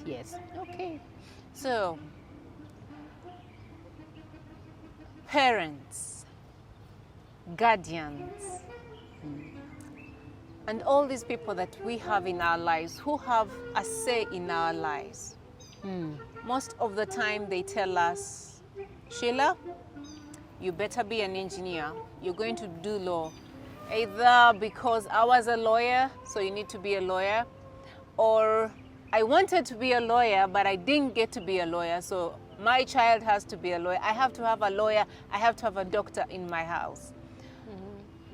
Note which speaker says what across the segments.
Speaker 1: Yes.
Speaker 2: Okay. So, parents, guardians, and all these people that we have in our lives who have a say in our lives, most of the time they tell us, Sheila, you better be an engineer. You're going to do law. Either because I was a lawyer, so you need to be a lawyer, or I wanted to be a lawyer, but I didn't get to be a lawyer, so my child has to be a lawyer. I have to have a lawyer. I have to have a doctor in my house.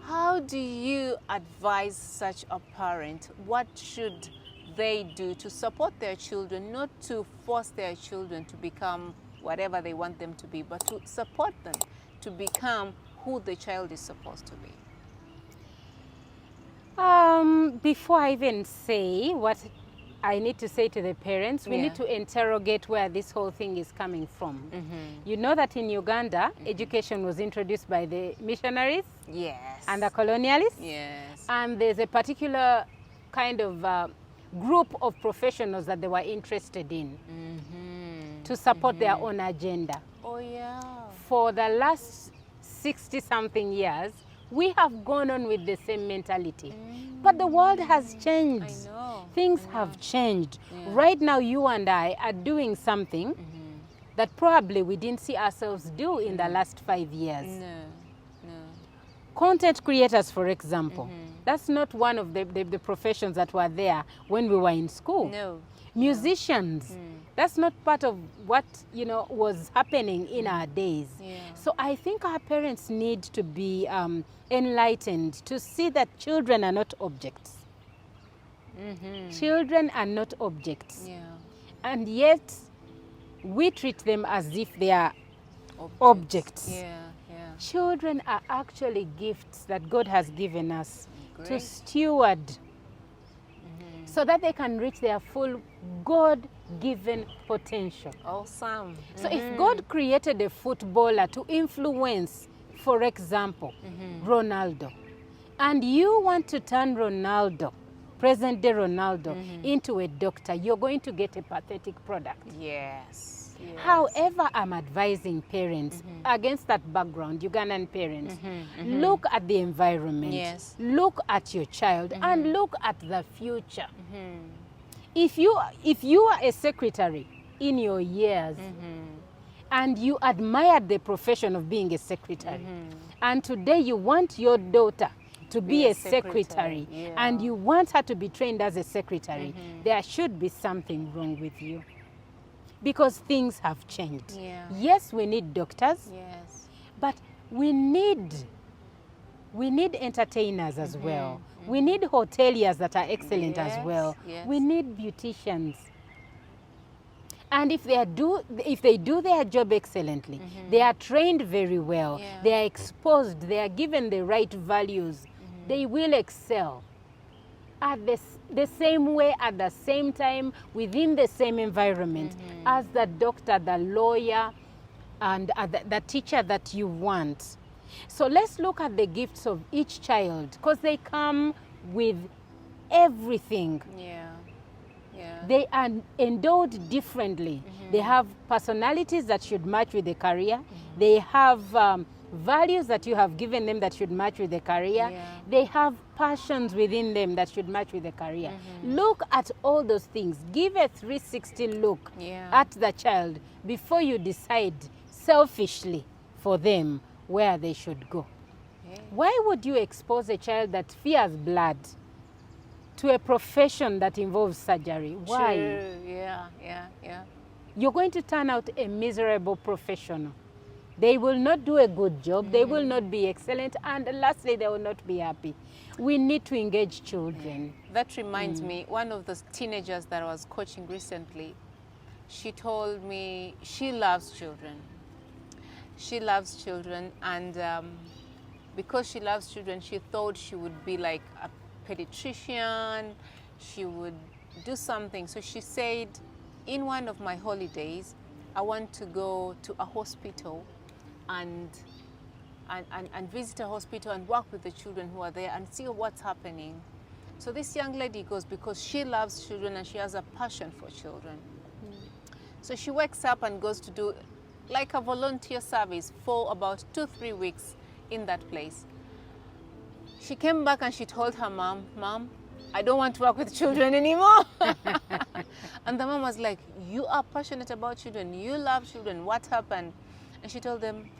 Speaker 2: How do you advise such a parent? What should they do to support their children, not to force their children to become whatever they want them to be, but to support them to become who the child is supposed to be?
Speaker 1: Before I even say what I need to say to the parents, we
Speaker 2: Yeah.
Speaker 1: need to interrogate where this whole thing is coming from. You know that in Uganda, education was introduced by the missionaries
Speaker 2: Yes.
Speaker 1: and the colonialists.
Speaker 2: Yes.
Speaker 1: And there's a particular kind of group of professionals that they were interested in to support their own agenda.
Speaker 2: Oh, yeah.
Speaker 1: For the last 60-something years, we have gone on with the same mentality. But the world has changed.
Speaker 2: I know.
Speaker 1: Things have changed.
Speaker 2: Yeah.
Speaker 1: Right now, you and I are doing something that probably we didn't see ourselves do in the last 5 years.
Speaker 2: No, no.
Speaker 1: Content creators, for example, that's not one of the professions that were there when we were in school.
Speaker 2: No.
Speaker 1: Musicians, that's not part of what was happening in our days.
Speaker 2: Yeah.
Speaker 1: So I think our parents need to be enlightened to see that children are not objects. Children are not objects.
Speaker 2: Yeah.
Speaker 1: And yet we treat them as if they are objects.
Speaker 2: Yeah, yeah.
Speaker 1: Children are actually gifts that God has given us to
Speaker 2: Great.
Speaker 1: steward so that they can reach their full God-given potential.
Speaker 2: Awesome.
Speaker 1: So if God created a footballer to influence, for example, Ronaldo, and you want to turn Ronaldo, present-day Ronaldo, into a doctor, you're going to get a pathetic product.
Speaker 2: Yes. Yes.
Speaker 1: However, I'm advising parents against that background, Ugandan parents, look at the environment,
Speaker 2: Yes.
Speaker 1: look at your child, and look at the future. If you are a secretary in your years and you admired the profession of being a secretary, and today you want your daughter to be a secretary,
Speaker 2: yeah.
Speaker 1: and you want her to be trained as a secretary, there should be something wrong with you. Because things have changed.
Speaker 2: Yeah.
Speaker 1: Yes, we need doctors,
Speaker 2: Yes.
Speaker 1: but we need entertainers as well. We need hoteliers that are excellent as
Speaker 2: Yes,
Speaker 1: well.
Speaker 2: yes.
Speaker 1: We need beauticians. And if they do their job excellently, they are trained very well,
Speaker 2: Yeah.
Speaker 1: they are exposed, they are given the right values, they will excel at the same way, at the same time, within the same environment as the doctor, the lawyer, and the teacher that you want. So let's look at the gifts of each child, because they come with everything.
Speaker 2: Yeah. Yeah.
Speaker 1: They are endowed differently. They have personalities that should match with the career. They have values that you have given them that should match with the career.
Speaker 2: Yeah.
Speaker 1: They have passions within them that should match with the career. Look at all those things. Give a 360 look
Speaker 2: Yeah.
Speaker 1: at the child before you decide selfishly for them where they should go.
Speaker 2: Okay.
Speaker 1: Why would you expose a child that fears blood to a profession that involves surgery? Why?
Speaker 2: True. Yeah. Yeah. Yeah.
Speaker 1: You're going to turn out a miserable professional. They will not do a good job, they will not be excellent, and lastly, they will not be happy. We need to engage children.
Speaker 2: That reminds me, one of the teenagers that I was coaching recently, she told me she loves children. She loves children, and because she loves children, she thought she would be like a pediatrician, she would do something. So she said, in one of my holidays, I want to go to a hospital and visit a hospital and work with the children who are there and see what's happening. So this young lady goes because she loves children and she has a passion for children. So she wakes up and goes to do like a volunteer service for about 2-3 weeks in that place. She came back and she told her mom, "Mom, I don't want to work with children anymore." And the mom was like, "You are passionate about children. You love children. What happened?" And she told them,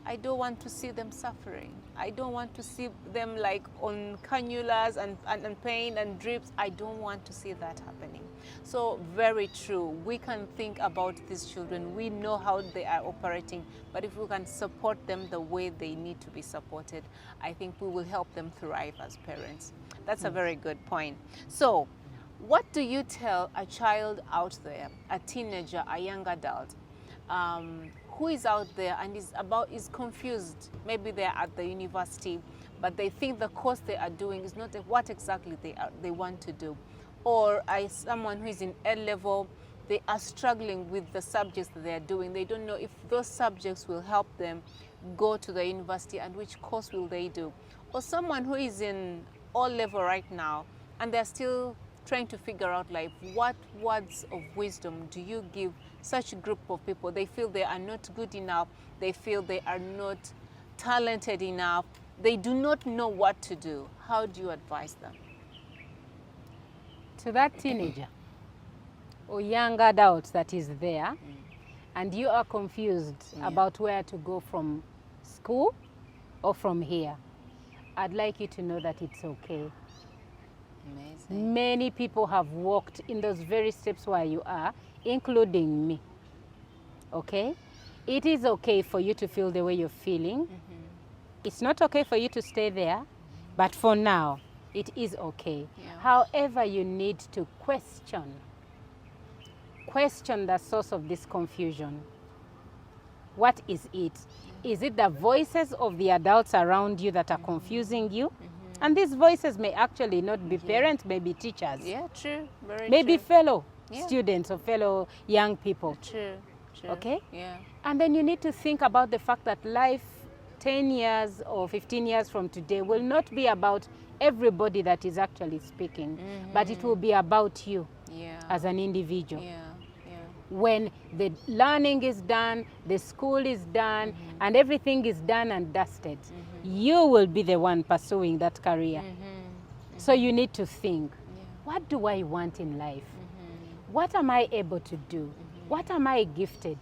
Speaker 2: "I don't want to see them suffering. I don't want to see them like on cannulas and pain and drips. I don't want to see that happening." So very true. We can think about these children. We know how they are operating, but if we can support them the way they need to be supported, I think we will help them thrive as parents. That's a very good point. So what do you tell a child out there, a teenager, a young adult, who is out there and is confused? Maybe they're at the university, but they think the course they are doing is not what exactly they want to do. Or someone who is in A-level, they are struggling with the subjects that they are doing. They don't know if those subjects will help them go to the university and which course will they do. Or someone who is in O-level right now and they're still trying to figure out life. What words of wisdom do you give such a group of people? They feel they are not good enough. They feel they are not talented enough. They do not know what to do. How do you advise them?
Speaker 1: To that teenager or young adult that is there and you are confused about where to go from school or from here, I'd like you to know that it's okay.
Speaker 2: Amazing.
Speaker 1: Many people have walked in those very steps where you are, including me. Okay? It is okay for you to feel the way you're feeling. It's not okay for you to stay there, but for now, it is okay.
Speaker 2: Yeah.
Speaker 1: However, you need to question the source of this confusion. What is it? Is it the voices of the adults around you that are confusing you? And these voices may actually not be parents, maybe teachers.
Speaker 2: Yeah, true. Very
Speaker 1: maybe
Speaker 2: true.
Speaker 1: fellow students or fellow young people.
Speaker 2: True. True.
Speaker 1: Okay?
Speaker 2: Yeah.
Speaker 1: And then you need to think about the fact that life 10 years or 15 years from today will not be about everybody that is actually speaking, but it will be about you as an individual. When the learning is done, the school is done, and everything is done and dusted, you will be the one pursuing that career. So you need to think, what do I want in life? What am I able to do? What am I gifted?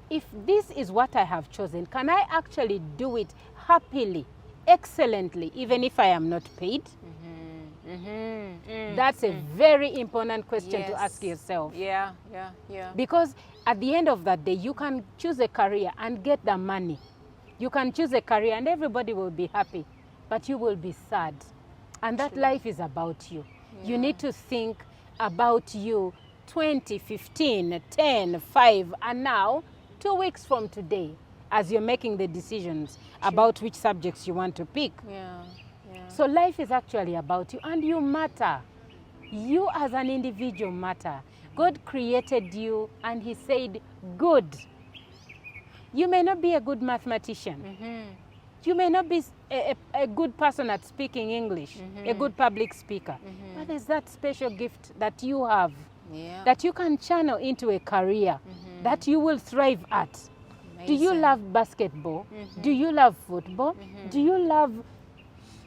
Speaker 1: If this is what I have chosen, can I actually do it happily, excellently, even if I am not paid? That's a very important question to ask yourself.
Speaker 2: Yeah.
Speaker 1: Because at the end of that day, you can choose a career and get the money. You can choose a career and everybody will be happy, but you will be sad. And that life is about you. You need to think about you 20, 15, 10, 5, and now 2 weeks from today as you're making the decisions about which subjects you want to pick. So life is actually about you and you matter. You as an individual matter. God created you and he said, good. You may not be a good mathematician. You may not be a good person at speaking English, a good public speaker. But there's that special gift that you have, that you can channel into a career that you will thrive at. Amazing. Do you love basketball? Do you love football? Do you love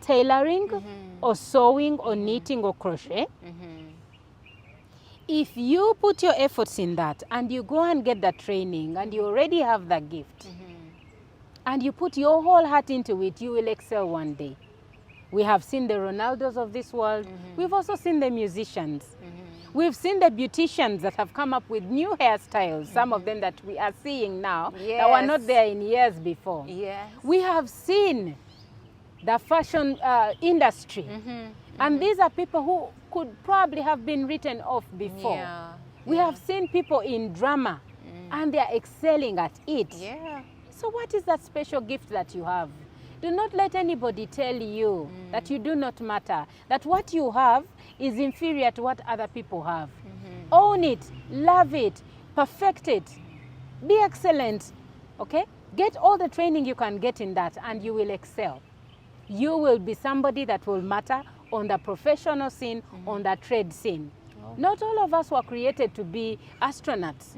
Speaker 1: tailoring or sewing or knitting or crochet? If you put your efforts in that and you go and get the training and you already have the gift and you put your whole heart into it, you will excel one day. We have seen the Ronaldos of this world. We've also seen the musicians. We've seen the beauticians that have come up with new hairstyles, some of them that we are seeing now that were not there in years before. We have seen the fashion industry. And these are people who could probably have been written off before. We have seen people in drama and they are excelling at it. So what is that special gift that you have? Do not let anybody tell you that you do not matter, that what you have is inferior to what other people have. Own it, love it, perfect it, be excellent, okay? Get all the training you can get in that and you will excel. You will be somebody that will matter on the professional scene, on the trade scene. Not all of us were created to be astronauts.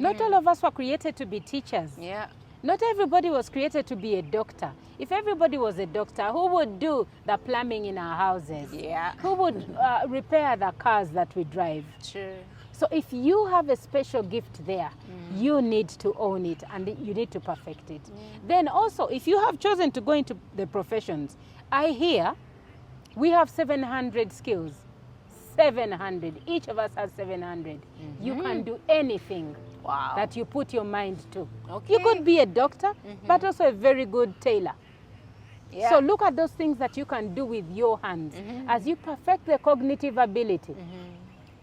Speaker 1: Not all of us were created to be teachers.
Speaker 2: Yeah.
Speaker 1: Not everybody was created to be a doctor. If everybody was a doctor, who would do the plumbing in our houses?
Speaker 2: Yeah.
Speaker 1: Who would repair the cars that we drive?
Speaker 2: True.
Speaker 1: So if you have a special gift there, you need to own it and you need to perfect it. Then also, if you have chosen to go into the professions, I hear we have 700 skills. 700. Each of us has 700. You can do anything that you put your mind to.
Speaker 2: Okay.
Speaker 1: You could be a doctor, but also a very good tailor.
Speaker 2: Yeah.
Speaker 1: So look at those things that you can do with your hands. As you perfect the cognitive ability,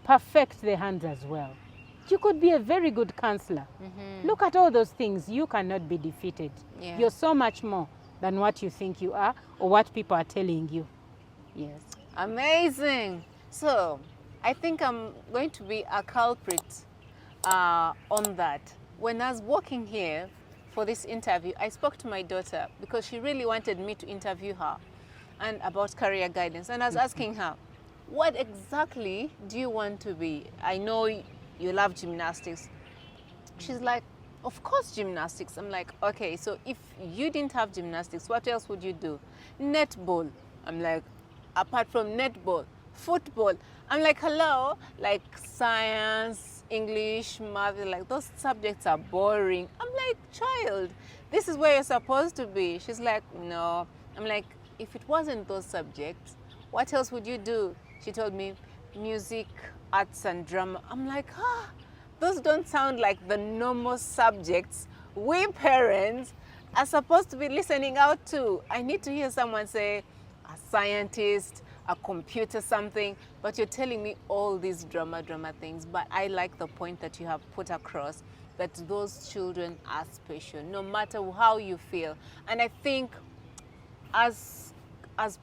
Speaker 1: perfect the hands as well. You could be a very good counselor. Look at all those things. You cannot be defeated.
Speaker 2: Yeah.
Speaker 1: You're so much more than what you think you are or what people are telling you. Yes.
Speaker 2: Amazing. So I think I'm going to be a culprit on that. When I was walking here for this interview, I spoke to my daughter because she really wanted me to interview her and about career guidance. And I was asking her, what exactly do you want to be? I know you love gymnastics. She's like, of course gymnastics. I'm like, okay, so if you didn't have gymnastics, what else would you do? Netball. I'm like, apart from netball, football. I'm like, hello, like science, English, math, like those subjects are boring. I'm like, child, this is where you're supposed to be. She's like, no. I'm like, if it wasn't those subjects, what else would you do? She told me music, arts and drama. I'm like, those don't sound like the normal subjects we parents are supposed to be listening out to. I need to hear someone say a scientist, a computer something, but you're telling me all these drama things. But I like the point that you have put across, that those children are special, no matter how you feel. And I think as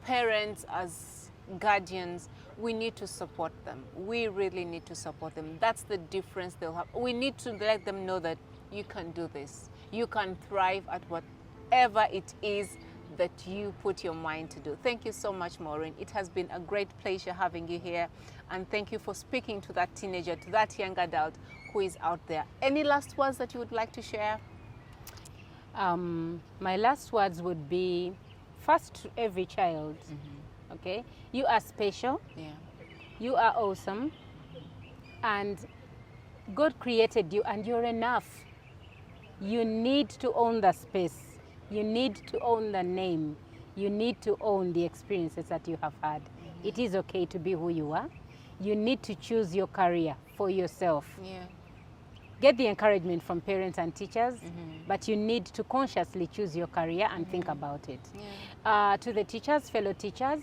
Speaker 2: parents, as guardians, we need to support them. We really need to support them. That's the difference they'll have. We need to let them know that you can do this. You can thrive at whatever it is that you put your mind to do. Thank you so much, Maureen. It has been a great pleasure having you here. And thank you for speaking to that teenager, to that young adult who is out there. Any last words that you would like to share?
Speaker 1: My last words would be, first, to every child, okay? You are special.
Speaker 2: Yeah.
Speaker 1: You are awesome. And God created you and you're enough. You need to own the space. You need to own the name. You need to own the experiences that you have had. It is okay to be who you are. You need to choose your career for yourself.
Speaker 2: Yeah.
Speaker 1: Get the encouragement from parents and teachers, but you need to consciously choose your career and think about it.
Speaker 2: Yeah.
Speaker 1: To the teachers, fellow teachers,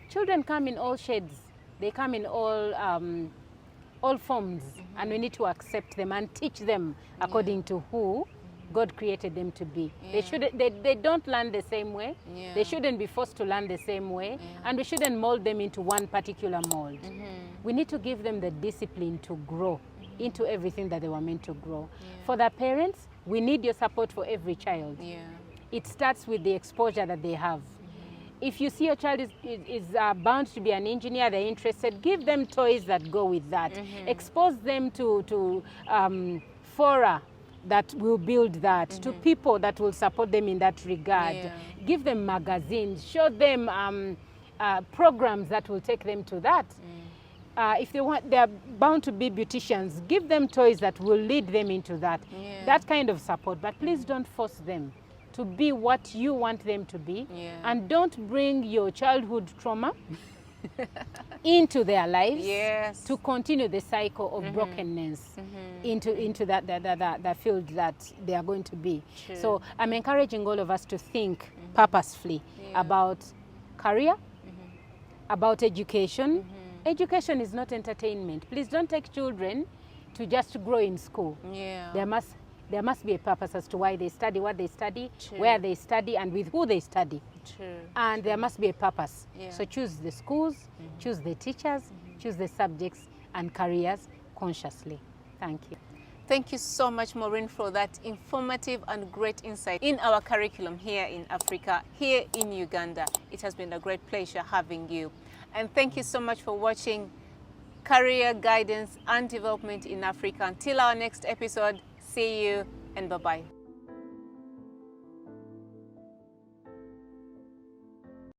Speaker 1: children come in all shades. They come in all forms, and we need to accept them and teach them according to who God created them to be.
Speaker 2: Yeah.
Speaker 1: They don't learn the same way.
Speaker 2: Yeah.
Speaker 1: They shouldn't be forced to learn the same way, and we shouldn't mold them into one particular mold. We need to give them the discipline to grow into everything that they were meant to grow. For the parents, we need your support for every child.
Speaker 2: Yeah.
Speaker 1: It starts with the exposure that they have. If you see your child is bound to be an engineer, they're interested, give them toys that go with that. Expose them to fora that will build that, to people that will support them in that regard.
Speaker 2: Yeah.
Speaker 1: Give them magazines, show them programs that will take them to that. If they're bound to be beauticians, give them toys that will lead them into that.
Speaker 2: Yeah.
Speaker 1: That kind of support, but please don't force them to be what you want them to be.
Speaker 2: Yeah.
Speaker 1: And don't bring your childhood trauma into their lives to continue the cycle of brokenness into that field that they are going to be.
Speaker 2: True.
Speaker 1: So I'm encouraging all of us to think purposefully about career, about education. Education is not entertainment. Please don't take children to just grow in school.
Speaker 2: Yeah.
Speaker 1: There must be a purpose as to why they study, what they study,
Speaker 2: True.
Speaker 1: where they study, and with who they study.
Speaker 2: True.
Speaker 1: And there must be a purpose.
Speaker 2: Yeah.
Speaker 1: So choose the schools, choose the teachers, choose the subjects and careers consciously. Thank you.
Speaker 2: Thank you so much, Maureen, for that informative and great insight in our curriculum here in Africa, here in Uganda. It has been a great pleasure having you. And thank you so much for watching Career Guidance and Development in Africa. Until our next episode, see you and bye-bye.